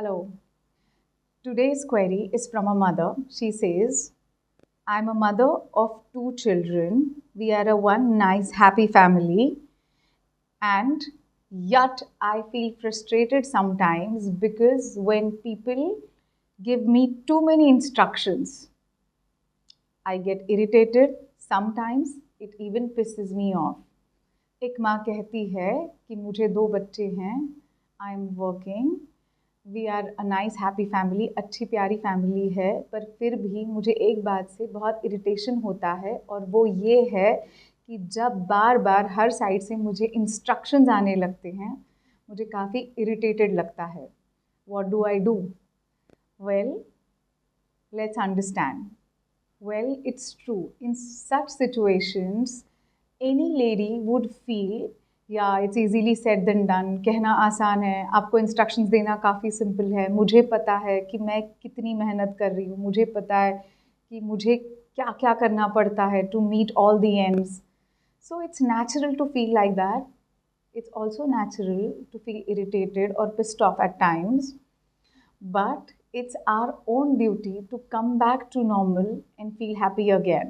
Hello. Today's query is from a mother. She says, I'm a mother of two children. We are a one nice, happy family. And yet I feel frustrated sometimes because when people give me too many instructions, I get irritated. Sometimes it even pisses me off. एक माँ कहती है कि मुझे दो बच्चे हैं, I am working, we are a nice happy family, अच्छी प्यारी फैमिली है, पर फिर भी मुझे एक बात से बहुत इरिटेशन होता है और वो ये है कि जब बार बार हर साइड से मुझे इंस्ट्रक्शंस आने लगते हैं, मुझे काफ़ी इरिटेटेड लगता है. What do I do? Well, let's understand. Well, it's true. In such situations, any lady would feel, yeah, it's easily said than done. कहना आसान है, आपको instructions देना काफ़ी simple है. मुझे पता है कि मैं कितनी मेहनत कर रही हूँ. मुझे पता है कि मुझे क्या क्या करना पड़ता है to meet all the ends. So it's natural to feel like that. It's also natural to feel irritated or pissed off at times. But it's our own duty to come back to normal and feel happy again.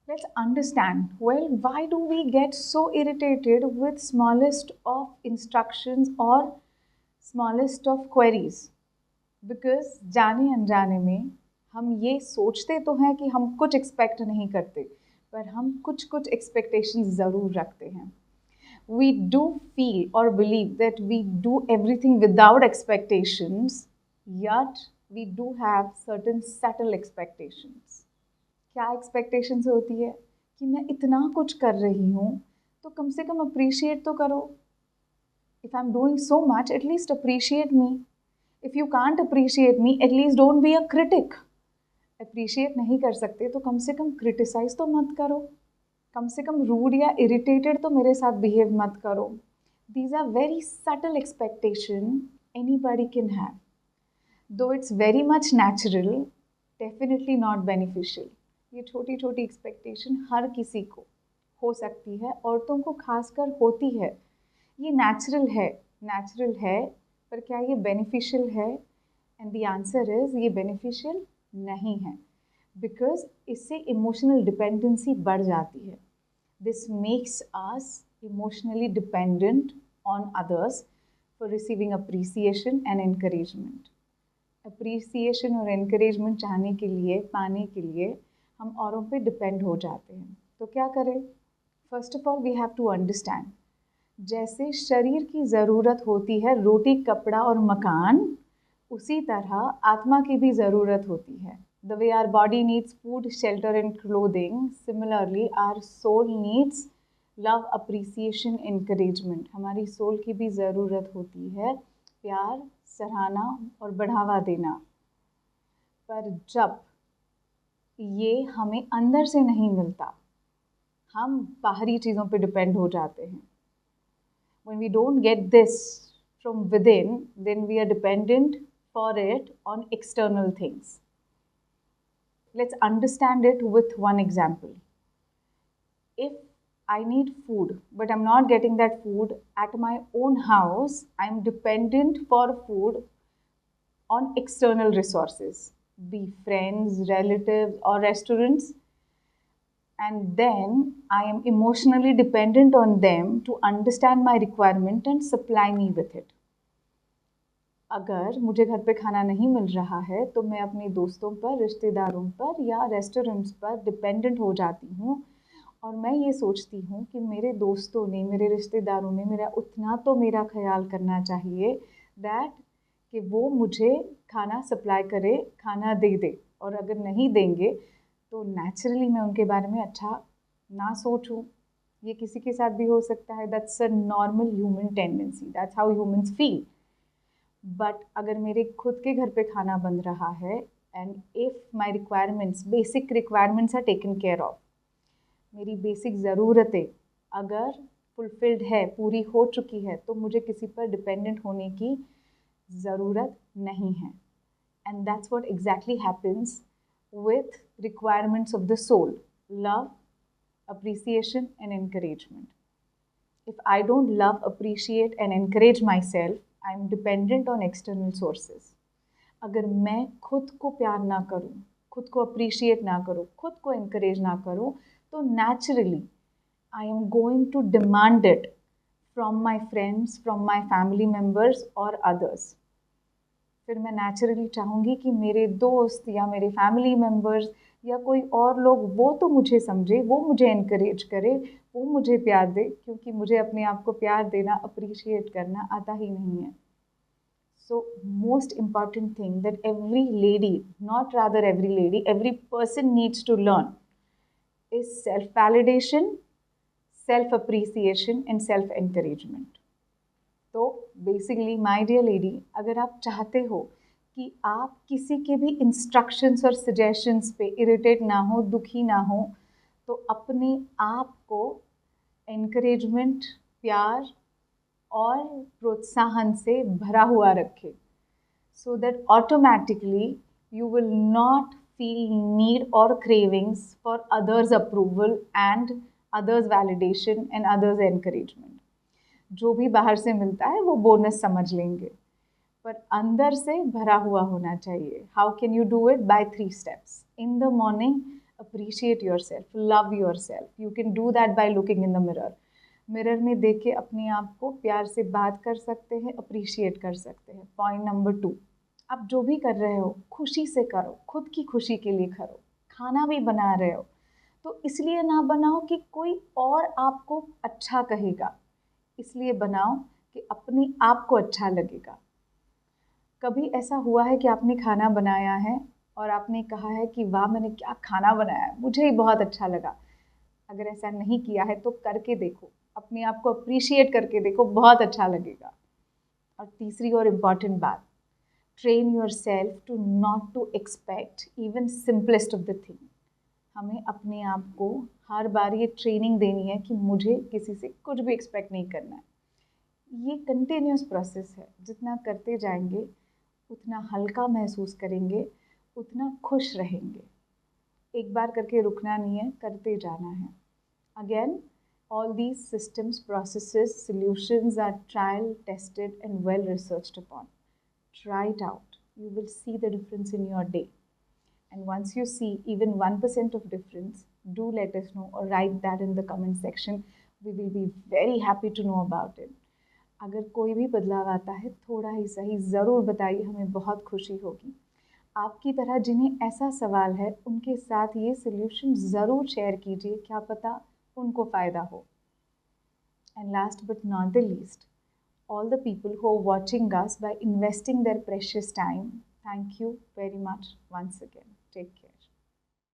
Let's understand, well, why do we get so irritated with smallest of instructions or smallest of queries? Because जाने अनजाने में हम ये सोचते तो हैं कि हम कुछ एक्सपेक्ट नहीं करते, पर हम कुछ एक्सपेक्टेशंस ज़रूर रखते हैं. We do feel or believe that we do everything without expectations, yet we do have certain subtle expectations. क्या expectations होती है कि मैं इतना कुछ कर रही हूँ तो कम से कम appreciate तो करो. If I'm doing so much, at least appreciate me. If you can't appreciate me, at least don't be a critic. Appreciate नहीं कर सकते तो कम से कम criticize तो मत करो. कम से कम रूड या इरिटेटेड तो मेरे साथ बिहेव मत करो. These are very subtle expectation anybody can have. Though it's very much natural, definitely not beneficial. ये छोटी छोटी एक्सपेक्टेशन हर किसी को हो सकती है, औरतों को खासकर होती है. ये नेचुरल है, पर क्या ये बेनिफिशियल है? एंड द आंसर इज़ ये बेनिफिशियल नहीं है, बिकॉज इससे इमोशनल डिपेंडेंसी बढ़ जाती है. This makes us emotionally dependent on others for receiving appreciation and encouragement. Appreciation और encouragement चाहने के लिए, पाने के लिए हम औरों पे डिपेंड हो जाते हैं. तो क्या करें? First of all we have to understand, जैसे शरीर की ज़रूरत होती है रोटी, कपड़ा और मकान, उसी तरह आत्मा की भी ज़रूरत होती है. The way our body needs food, shelter and clothing, similarly our soul needs love, appreciation, encouragement. हमारी सोल की भी ज़रूरत होती है प्यार, सराहना और बढ़ावा देना. पर जब ये हमें अंदर से नहीं मिलता, हम बाहरी चीज़ों पे डिपेंड हो जाते हैं. When we don't get this from within, then we are dependent for it on external things. Let's understand it with one example. If I need food, but I'm not getting that food at my own house, I'm dependent for food on external resources, be friends, relatives, or restaurants. And then I am emotionally dependent on them to understand my requirement and supply me with it. अगर मुझे घर पे खाना नहीं मिल रहा है तो मैं अपने दोस्तों पर, रिश्तेदारों पर या रेस्टोरेंट्स पर डिपेंडेंट हो जाती हूँ, और मैं ये सोचती हूँ कि मेरे दोस्तों ने, मेरे रिश्तेदारों ने मेरा उतना तो मेरा ख्याल करना चाहिए दैट कि वो मुझे खाना सप्लाई करे, खाना दे दे, और अगर नहीं देंगे तो नेचुरली मैं उनके बारे में अच्छा ना सोचूं. ये किसी के साथ भी हो सकता है. That's a normal human tendency, that's how humans feel. But अगर मेरे खुद के घर पे खाना बन रहा है and if my requirements, basic requirements are taken care of, मेरी बेसिक ज़रूरतें अगर फुलफिल्ड है, पूरी हो चुकी है, तो मुझे किसी पर डिपेंडेंट होने की ज़रूरत नहीं है. And that's what exactly happens with requirements of the soul: love, appreciation and encouragement. If I don't love, appreciate and encourage myself, I am dependent on external sources. अगर मैं खुद को प्यार ना करूँ, खुद को अप्रिशिएट ना करूँ, खुद को इनकरेज ना करूँ, तो naturally I am going to demand it from my friends, from my family members और अदर्स। फिर मैं नेचुरली चाहूँगी कि मेरे दोस्त या मेरे फैमिली मेम्बर्स या कोई और लोग वो तो मुझे समझे, वो मुझे इनकरेज करे, वो मुझे प्यार दे, क्योंकि मुझे अपने आप को प्यार देना, अप्रिशिएट करना आता ही नहीं है। So most important thing that every lady, not rather every lady, every person needs to learn is self-validation, self-appreciation and self-encouragement. तो बेसिकली माय डियर लेडी, अगर आप चाहते हो कि आप किसी के भी इंस्ट्रक्शंस और सजेशंस पे इरिटेट ना हो, दुखी ना हो, तो अपने आप को एनकरेजमेंट, प्यार और प्रोत्साहन से भरा हुआ रखें, so that automatically you will not feel need or cravings for others' approval and others' validation and others' encouragement. जो भी बाहर से मिलता है वो बोनस समझ लेंगे, पर अंदर से भरा हुआ होना चाहिए. How can you do it? By 3 steps. In the morning, appreciate yourself, love yourself. You can do that by looking in the mirror. Mirror में देख के अपने आप को प्यार से बात कर सकते हैं, अप्रिशिएट कर सकते हैं. पॉइंट नंबर 2, आप जो भी कर रहे हो खुशी से करो, खुद की खुशी के लिए करो. खाना भी बना रहे हो तो इसलिए ना बनाओ कि कोई और आपको अच्छा कहेगा, इसलिए बनाओ कि अपने आप को अच्छा लगेगा. कभी ऐसा हुआ है कि आपने खाना बनाया है और आपने कहा है कि वाह मैंने क्या खाना बनाया है, मुझे ही बहुत अच्छा लगा? अगर ऐसा नहीं किया है तो करके देखो, अपने आप को अप्रिशिएट करके देखो, बहुत अच्छा लगेगा. और तीसरी और इम्पॉर्टेंट बात, train yourself to not to expect even simplest of the thing. हमें अपने आप को हर बार ये ट्रेनिंग देनी है कि मुझे किसी से कुछ भी एक्सपेक्ट नहीं करना है. ये कंटिन्यूस प्रोसेस है. जितना करते जाएंगे उतना हल्का महसूस करेंगे, उतना खुश रहेंगे. एक बार करके रुकना नहीं है, करते जाना है. Again, all these systems, processes, solutions are trial tested and well researched upon. Try it out. You will see the difference in your day. And once you see even 1% of difference, do let us know or write that in the comment section. We will be very happy to know about it. अगर कोई भी बदलाव आता है, थोड़ा ही सही ज़रूर बताइए, हमें बहुत खुशी होगी. आपकी तरह जिन्हें ऐसा सवाल है उनके साथ ये सोल्यूशन ज़रूर शेयर कीजिए, क्या पता उनको फ़ायदा हो. And last but not the least, all the people who are watching us by investing their precious time, thank you very much once again. Take care.